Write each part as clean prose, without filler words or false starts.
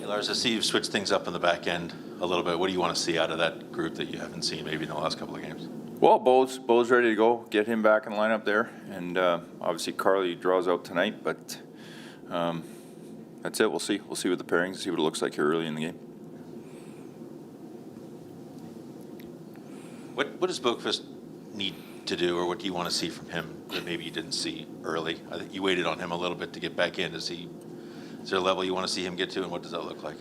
Hey, Lars, I see you've switched things up in the back end a little bit. What do you want to see out of that group that you haven't seen maybe in the last couple of games? Well, Beau's ready to go. Get him back in the lineup there, and obviously Carly draws out tonight. But that's it. We'll see. We'll see with the pairings. See what it looks like here early in the game. What does Bjorkstrand need to do, or what do you want to see from him that maybe you didn't see early? I think you waited on him a little bit to get back in. Is there a level you want to see him get to, and what does that look like?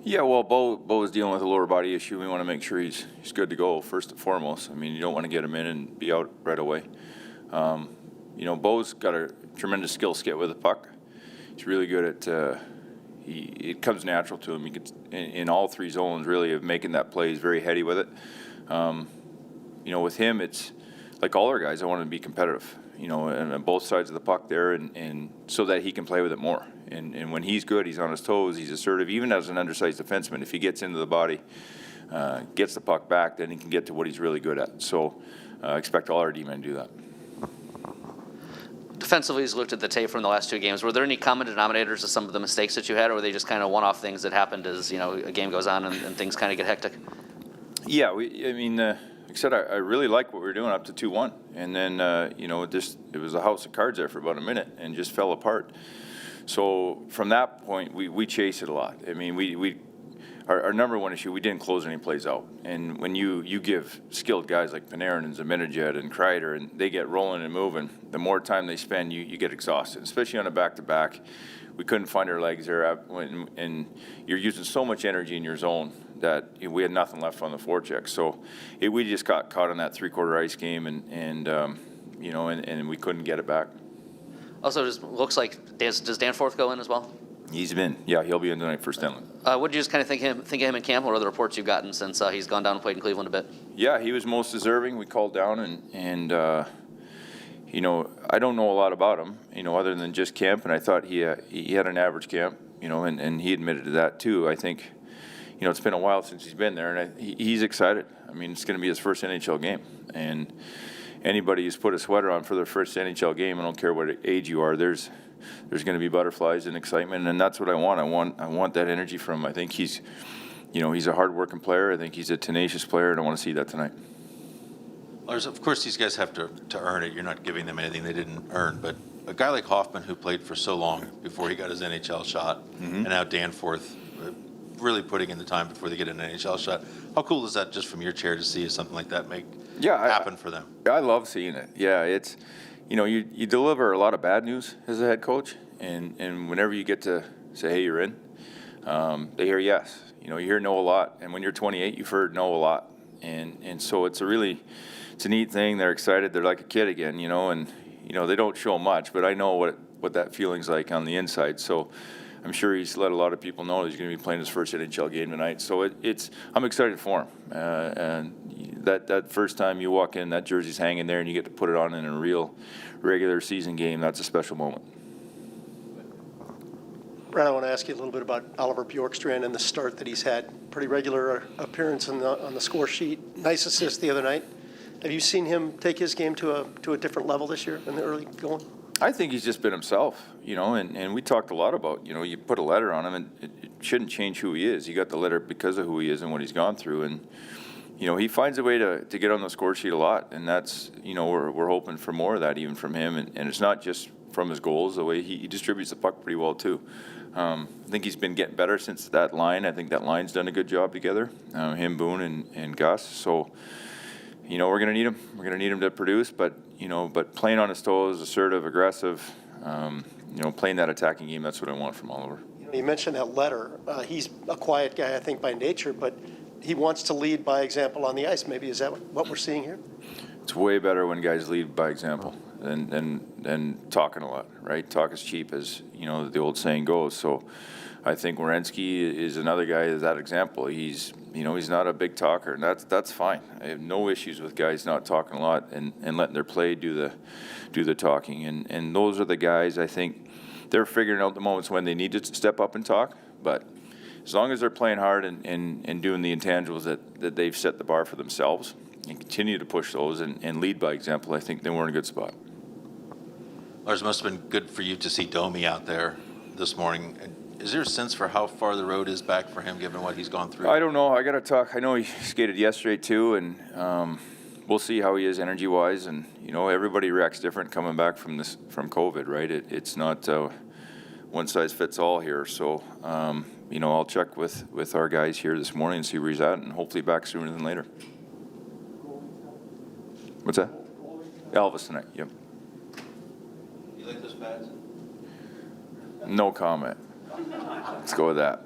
Yeah, well, Beau is dealing with a lower body issue. We want to make sure he's good to go first and foremost. I mean, you don't want to get him in and be out right away. Beau's got a tremendous skill set with the puck. He's really good at. It comes natural to him. He gets in all three zones really of making that play. He's very heady with it. With him, it's like all our guys. I want him to be competitive. And on both sides of the puck there, and so that he can play with it more. And when he's good, he's on his toes, he's assertive. Even as an undersized defenseman, if he gets into the body, gets the puck back, then he can get to what he's really good at. So expect all our D-men to do that. Defensively, he's looked at the tape from the last two games. Were there any common denominators of some of the mistakes that you had, or were they just kind of one-off ththings that happened as a game goes on and things kind of get hectic? Yeah, like I said, I really like what we were doing up to 2-1, and then it was a house of cards there for about a minute and just fell apart. So from that point, we chased it a lot. I mean, our number one issue, we didn't close any plays out. And when you give skilled guys like Panarin and Ziminejad and Kreider, and they get rolling and moving, the more time they spend, you get exhausted, especially on a back-to-back. We couldn't find our legs there, and you're using so much energy in your zone that we had nothing left on the forecheck. So we just got caught on that three-quarter ice game, and we couldn't get it back. Also, just looks like does Danforth go in as well? He's been, yeah, he'll be in tonight for Stenley. What did you just kind of think of him in camp, or other reports you've gotten since he's gone down and played in Cleveland a bit? Yeah, he was most deserving. We called down, and I don't know a lot about him, other than just camp, and I thought he had an average camp, and he admitted to that too. I think, it's been a while since he's been there, and he's excited. I mean, it's going to be his first NHL game, and anybody who's put a sweater on for their first NHL game, I don't care what age you are, there's going to be butterflies and excitement, and that's what I want. I want that energy from him. I think he's a hard-working player. I think he's a tenacious player, and I want to see that tonight. Lars, of course, these guys have to earn it. You're not giving them anything they didn't earn, but a guy like Hoffman, who played for so long before he got his NHL shot, and now Danforth, really putting in the time before they get an NHL shot. How cool is that just from your chair to see something like that happen for them? I love seeing it. Yeah, it's, you deliver a lot of bad news as a head coach, and whenever you get to say, hey, you're in, they hear yes. You hear no a lot, and when you're 28, you've heard no a lot, and so it's a neat thing. They're excited. They're like a kid again, and they don't show much, but I know what that feeling's like on the inside. So I'm sure he's let a lot of people know he's going to be playing his first NHL game tonight. So I'm excited for him. And that first time you walk in, that jersey's hanging there, and you get to put it on in a real regular season game. That's a special moment. Brad, I want to ask you a little bit about Oliver Bjorkstrand and the start that he's had. Pretty regular appearance on the score sheet. Nice assist the other night. Have you seen him take his game to a different level this year in the early going? I think he's just been himself, and we talked a lot about, you put a letter on him, and it shouldn't change who he is. He got the letter because of who he is and what he's gone through, and, he finds a way to get on the score sheet a lot, and that's, we're hoping for more of that even from him, and it's not just from his goals, the way he distributes the puck pretty well too. I think he's been getting better since that line. I think that line's done a good job together, him, Boone, and Gus, so we're going to need him. We're going to need him to produce, but playing on his toes, assertive, aggressive, playing that attacking game, that's what I want from Oliver. You mentioned that letter. He's a quiet guy, I think, by nature, but he wants to lead by example on the ice. Maybe is that what we're seeing here? It's way better when guys lead by example than talking a lot, right? Talk is cheap, as the old saying goes. So I think Werenski is another guy as that example. He's not a big talker, and that's fine. I have no issues with guys not talking a lot and letting their play do the talking. And those are the guys, I think, they're figuring out the moments when they need to step up and talk. But as long as they're playing hard and doing the intangibles that they've set the bar for themselves and continue to push those and lead by example, I think then we're in a good spot. Lars, it must have been good for you to see Domi out there this morning. Is there a sense for how far the road is back for him, given what he's gone through? I don't know. I got to talk. I know he skated yesterday too, and we'll see how he is energy-wise. And you know, everybody reacts different coming back from COVID, right? It's not one size fits all here. So you know, I'll check with our guys here this morning and see where he's at, and hopefully back sooner than later. What's that? Elvis tonight. Yep. You like those pads? No comment. Let's go with that.